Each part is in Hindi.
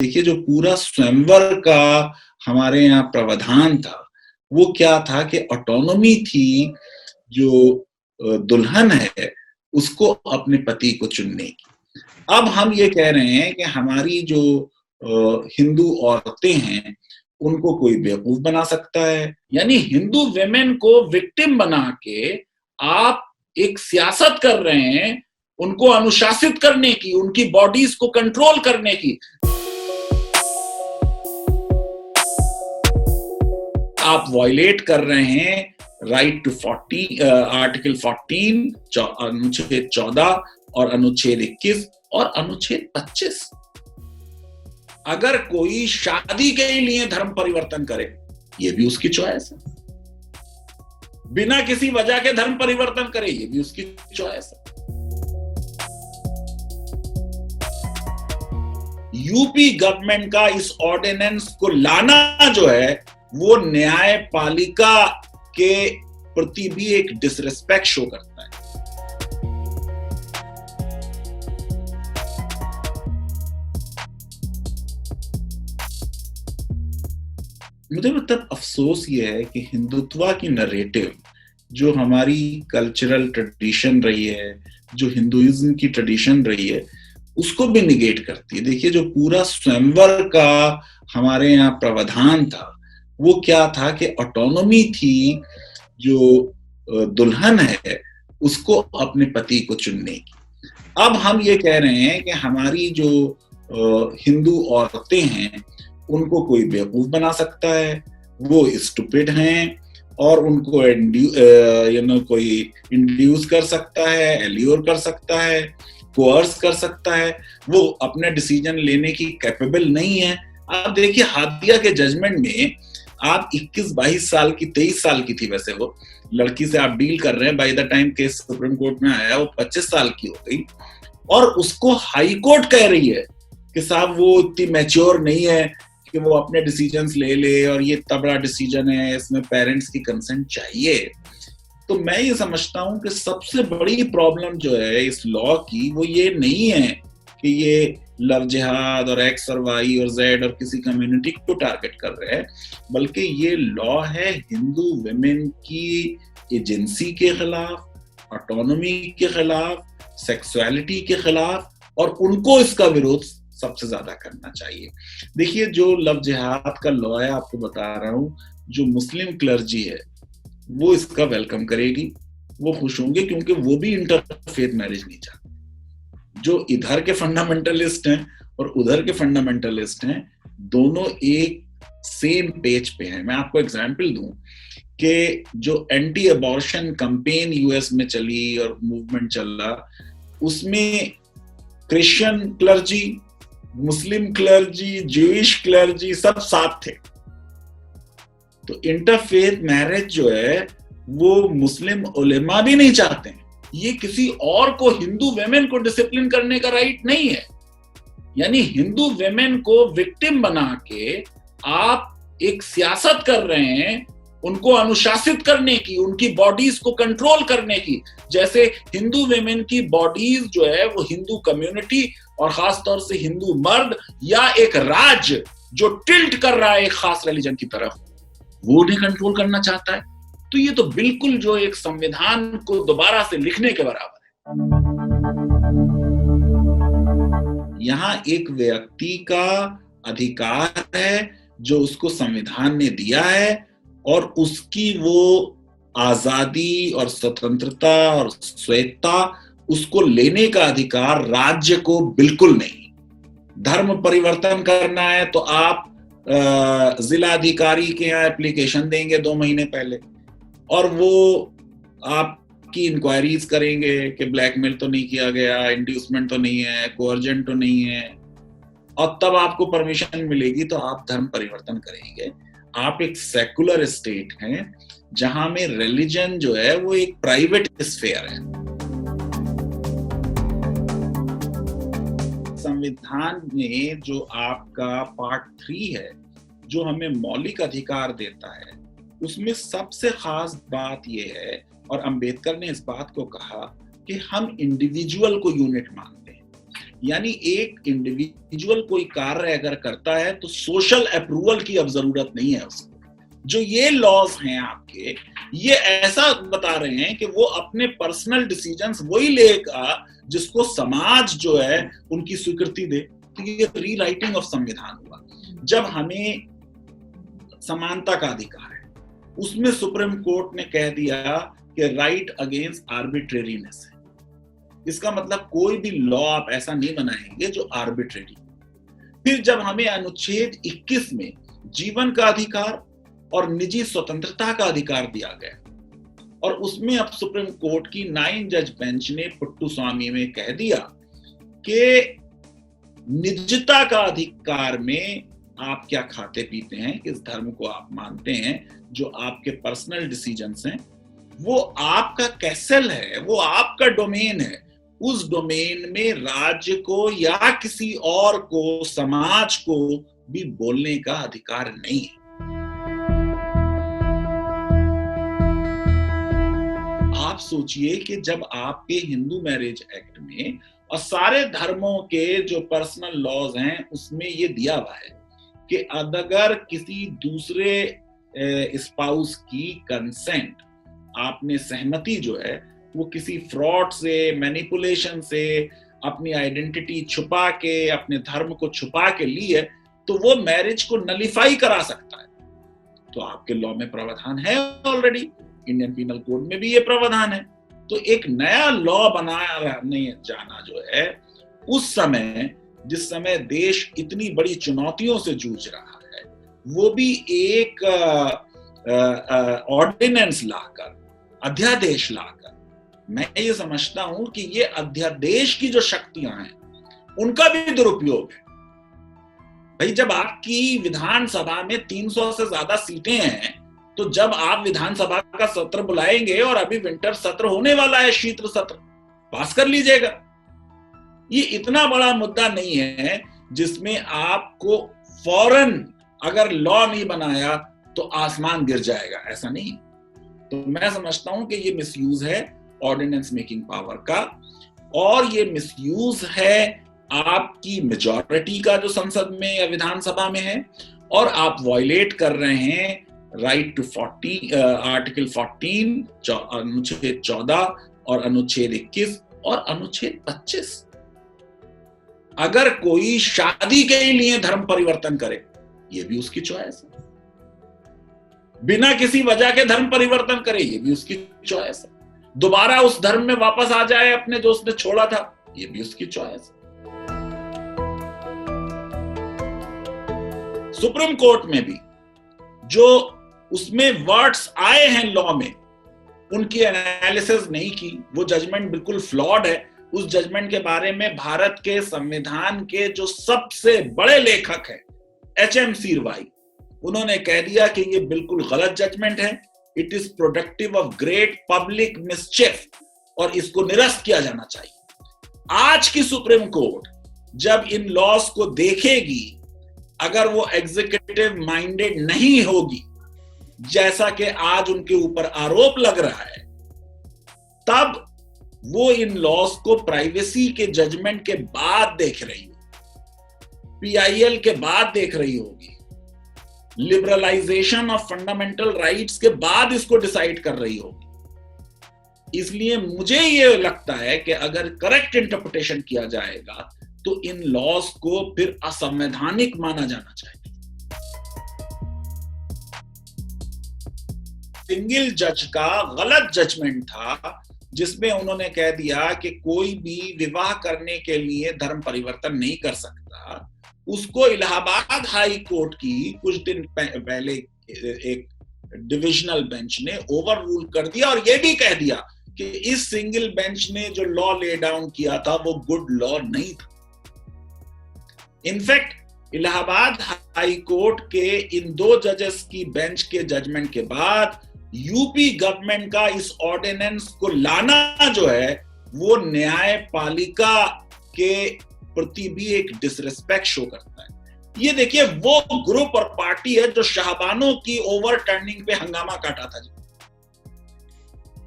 देखिए, जो पूरा स्वयंवर का हमारे यहाँ प्रावधान था, वो क्या था कि ऑटोनॉमी थी जो दुल्हन है, उसको अपने पति को चुनने की। अब हम ये कह रहे हैं कि हमारी जो हिंदू औरतें हैं, उनको कोई बेवकूफ बना सकता है। यानी हिंदू विमेन को विक्टिम बना के आप एक सियासत कर रहे हैं, उनको अनुशासित करने की, उनकी बॉडीज को कंट्रोल करने की। आप वायलेट कर रहे हैं राइट टू 40 आर्टिकल 14 अनुच्छेद 14 और अनुच्छेद 21 और अनुच्छेद 25। अगर कोई शादी के लिए धर्म परिवर्तन करे, ये भी उसकी चॉइस है। बिना किसी वजह के धर्म परिवर्तन करे, ये भी उसकी चॉइस है। यूपी गवर्नमेंट का इस ऑर्डिनेंस को लाना जो है, वो न्यायपालिका के प्रति भी एक डिसरिस्पेक्ट शो करता है। मुझे मतलब अफसोस ये है कि हिंदुत्व की नरेटिव जो हमारी कल्चरल ट्रेडिशन रही है, जो हिंदुइज्म की ट्रेडिशन रही है, उसको भी निगेट करती है। देखिए, जो पूरा स्वयंवर का हमारे यहाँ प्रावधान था, वो क्या था कि ऑटोनॉमी थी जो दुल्हन है, उसको अपने पति को चुनने की। अब हम ये कह रहे हैं कि हमारी जो हिंदू औरतें हैं, उनको कोई बेवकूफ बना सकता है, वो स्टूपिड हैं और उनको कोई इंड्यूस कर सकता है, एल्योर कर सकता है, कोर्स कर सकता है, वो अपने डिसीजन लेने की कैपेबल नहीं है। आप देखिए, हादिया के जजमेंट में आप 21-22 साल की, 23 साल की थी वैसे, वो लड़की से आप डील कर रहे हैं, by the time case supreme court में आया वो 25 साल की हो गई और उसको हाई कोर्ट कह रही है कि साहब वो इतनी मैच्योर नहीं है कि वो अपने डिसीजंस ले ले और ये इतना बड़ा डिसीजन है, इसमें पेरेंट्स की कंसेंट चाहिए। तो मैं ये समझता हूं कि सबसे बड़ी प्रॉब्लम जो है इस लॉ की, वो ये नहीं है कि ये लव जिहाद और एक्स और वाई और जेड और किसी कम्युनिटी को टारगेट कर रहे हैं, बल्कि ये लॉ है हिंदू विमेन की एजेंसी के खिलाफ, ऑटोनॉमी के खिलाफ, सेक्सुअलिटी के खिलाफ, और उनको इसका विरोध सबसे ज्यादा करना चाहिए। देखिए, जो लव जिहाद का लॉ है, आपको बता रहा हूं, जो मुस्लिम क्लर्जी है वो इसका वेलकम करेगी, वो खुश होंगे, क्योंकि वो भी इंटरफेथ मैरिज नहीं चाहते। जो इधर के फंडामेंटलिस्ट हैं और उधर के फंडामेंटलिस्ट हैं, दोनों एक सेम पेज पे हैं। मैं आपको एग्जांपल दूं कि जो एंटी अबॉर्शन कैंपेन यूएस में चली और मूवमेंट चला, उसमें क्रिश्चियन क्लर्जी, मुस्लिम क्लर्जी, ज्यूइश क्लर्जी सब साथ थे। तो इंटरफेथ मैरिज जो है वो मुस्लिम उलेमा भी नहीं चाहते हैं। ये किसी और को, हिंदू वेमेन को डिसिप्लिन करने का राइट नहीं है। यानी हिंदू वेमेन को विक्टिम बना के आप एक सियासत कर रहे हैं, उनको अनुशासित करने की, उनकी बॉडीज को कंट्रोल करने की। जैसे हिंदू वेमेन की बॉडीज जो है वो हिंदू कम्युनिटी और खासतौर से हिंदू मर्द या एक राज्य जो टिल्ट कर रहा है एक खास रिलीजन की तरफ, वो उन्हें कंट्रोल करना चाहता है। तो ये तो बिल्कुल जो एक संविधान को दोबारा से लिखने के बराबर है। यहां एक व्यक्ति का अधिकार है जो उसको संविधान ने दिया है, और उसकी वो आजादी और स्वतंत्रता और स्वेच्छा, उसको लेने का अधिकार राज्य को बिल्कुल नहीं। धर्म परिवर्तन करना है तो आप जिला अधिकारी के यहाँ एप्लीकेशन देंगे 2 महीने पहले, और वो आपकी इंक्वायरीज करेंगे कि ब्लैकमेल तो नहीं किया गया, इंड्यूसमेंट तो नहीं है, कोअर्जन तो नहीं है, और तब आपको परमिशन मिलेगी तो आप धर्म परिवर्तन करेंगे। आप एक सेकुलर स्टेट हैं जहां में रिलीजन जो है वो एक प्राइवेट स्फेयर है। संविधान में जो आपका पार्ट 3 है, जो हमें मौलिक अधिकार देता है, उसमें सबसे खास बात यह है, और अंबेडकर ने इस बात को कहा कि हम इंडिविजुअल को यूनिट मानते हैं। यानी एक इंडिविजुअल कोई कार्य अगर करता है तो सोशल अप्रूवल की अब जरूरत नहीं है उसको। जो ये लॉज हैं आपके, ये ऐसा बता रहे हैं कि वो अपने पर्सनल डिसीजंस वही लेगा जिसको समाज जो है उनकी स्वीकृति दे। तो ये रीराइटिंग ऑफ संविधान हुआ। जब हमें समानता का अधिकार है, उसमें सुप्रीम कोर्ट ने कह दिया कि राइट अगेंस्ट आर्बिट्रेरीनेस है। इसका मतलब कोई भी लॉ आप ऐसा नहीं बनाएंगे जो आर्बिट्रेरी। फिर जब हमें अनुच्छेद 21 में जीवन का अधिकार और निजी स्वतंत्रता का अधिकार दिया गया, और उसमें अब सुप्रीम कोर्ट की 9 जज बेंच ने पुट्टुस्वामी में कह दिया कि निजता का अधिकार में आप क्या खाते पीते हैं, किस धर्म को आप मानते हैं, जो आपके पर्सनल डिसीजंस हैं, वो आपका कैसल है, वो आपका डोमेन है। उस डोमेन में राज्य को या किसी और को, समाज को भी बोलने का अधिकार नहीं है। आप सोचिए कि जब आपके हिंदू मैरिज एक्ट में और सारे धर्मों के जो पर्सनल लॉज हैं उसमें ये दिया हुआ है कि अगर किसी दूसरे स्पाउस की कंसेंट, आपने सहमति जो है वो किसी फ्रॉड से, मैनिपुलेशन से, अपनी आइडेंटिटी छुपा के, अपने धर्म को छुपा के ली है, तो वो मैरिज को नलिफाई करा सकता है। तो आपके लॉ में प्रावधान है ऑलरेडी, इंडियन पीनल कोड में भी ये प्रावधान है। तो एक नया लॉ बनाने जाना जो है, उस समय जिस समय देश इतनी बड़ी चुनौतियों से जूझ रहा है, वो भी एक ऑर्डिनेंस लाकर, अध्यादेश लाकर, मैं ये समझता हूं कि ये अध्यादेश की जो शक्तियां हैं उनका भी दुरुपयोग है। भाई, जब आपकी विधानसभा में 300 से ज्यादा सीटें हैं, तो जब आप विधानसभा का सत्र बुलाएंगे, और अभी विंटर सत्र होने वाला है, शीत सत्र, पास कर लीजिएगा। ये इतना बड़ा मुद्दा नहीं है जिसमें आपको फौरन अगर लॉ नहीं बनाया तो आसमान गिर जाएगा, ऐसा नहीं। तो मैं समझता हूं कि ये मिसयूज है ऑर्डिनेंस मेकिंग पावर का, और ये मिसयूज है आपकी मेजॉरिटी का जो संसद में या विधानसभा में है, और आप वायलेट कर रहे हैं राइट टू 40 आर्टिकल 14, अनुच्छेद 14 और अनुच्छेद 21 और अनुच्छेद 25। अगर कोई शादी के लिए धर्म परिवर्तन करे, ये भी उसकी चॉइस है। बिना किसी वजह के धर्म परिवर्तन करे, ये भी उसकी चॉइस है। दोबारा उस धर्म में वापस आ जाए अपने जो उसने छोड़ा था, ये भी उसकी चॉइस है। सुप्रीम कोर्ट में भी जो उसमें वर्ड्स आए हैं लॉ में, उनकी एनालिसिस नहीं की। वो जजमेंट बिल्कुल फ्लॉड है। उस जजमेंट के बारे में भारत के संविधान के जो सबसे बड़े लेखक हैं, HM सीरवाई, उन्होंने कह दिया कि ये बिल्कुल गलत जजमेंट है, it is productive of great public मिसचिफ, और इसको निरस्त किया जाना चाहिए। आज की सुप्रीम कोर्ट जब इन लॉस को देखेगी, अगर वो एग्जीक्यूटिव माइंडेड नहीं होगी, जैसा कि आज उनके ऊपर आरोप लग रहा है, तब वो इन लॉस को प्राइवेसी के जजमेंट के बाद देख रही होगी, PIL के बाद देख रही होगी, लिबरलाइजेशन ऑफ फंडामेंटल राइट्स के बाद इसको डिसाइड कर रही होगी। इसलिए मुझे ये लगता है कि अगर करेक्ट इंटरप्रिटेशन किया जाएगा तो इन लॉस को फिर असंवैधानिक माना जाना चाहिए। सिंगल जज का गलत जजमेंट था, जिसमें उन्होंने कह दिया कि कोई भी विवाह करने के लिए धर्म परिवर्तन नहीं कर सकता। उसको इलाहाबाद हाई कोर्ट की कुछ दिन पहले एक डिविजनल बेंच ने ओवर रूल कर दिया, और यह भी कह दिया कि इस सिंगल बेंच ने जो लॉ ले डाउन किया था वो गुड लॉ नहीं था। इनफैक्ट इलाहाबाद हाई कोर्ट के इन 2 जजेस की बेंच के जजमेंट के बाद यूपी गवर्नमेंट का इस ऑर्डिनेंस को लाना जो है, वो न्यायपालिका के प्रति भी एक डिसरिस्पेक्ट शो करता है। ये देखिए, वो ग्रुप और पार्टी है जो शाहबानों की ओवरटर्निंग पे हंगामा काटा था जी।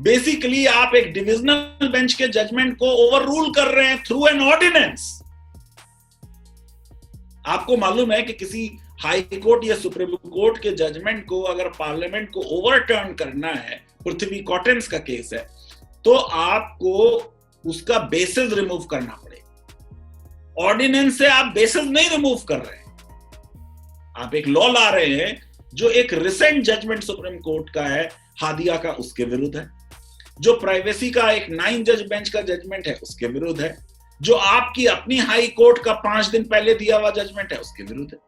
बेसिकली आप एक डिविजनल बेंच के जजमेंट को ओवर रूल कर रहे हैं थ्रू एन ऑर्डिनेंस। आपको मालूम है कि किसी हाई कोर्ट या सुप्रीम कोर्ट के जजमेंट को अगर पार्लियामेंट को ओवरटर्न करना है, पृथ्वी कॉटन्स का केस है, तो आपको उसका बेसिस रिमूव करना पड़ेगा। ऑर्डिनेंस से आप बेसिस नहीं रिमूव कर रहे हैं, आप एक लॉ ला रहे हैं जो एक रिसेंट जजमेंट सुप्रीम कोर्ट का है हादिया का, उसके विरुद्ध है, जो प्राइवेसी का एक 9 जज बेंच का जजमेंट है उसके विरुद्ध है, जो आपकी अपनी हाई कोर्ट का 5 दिन पहले दिया हुआ जजमेंट है उसके विरुद्ध है।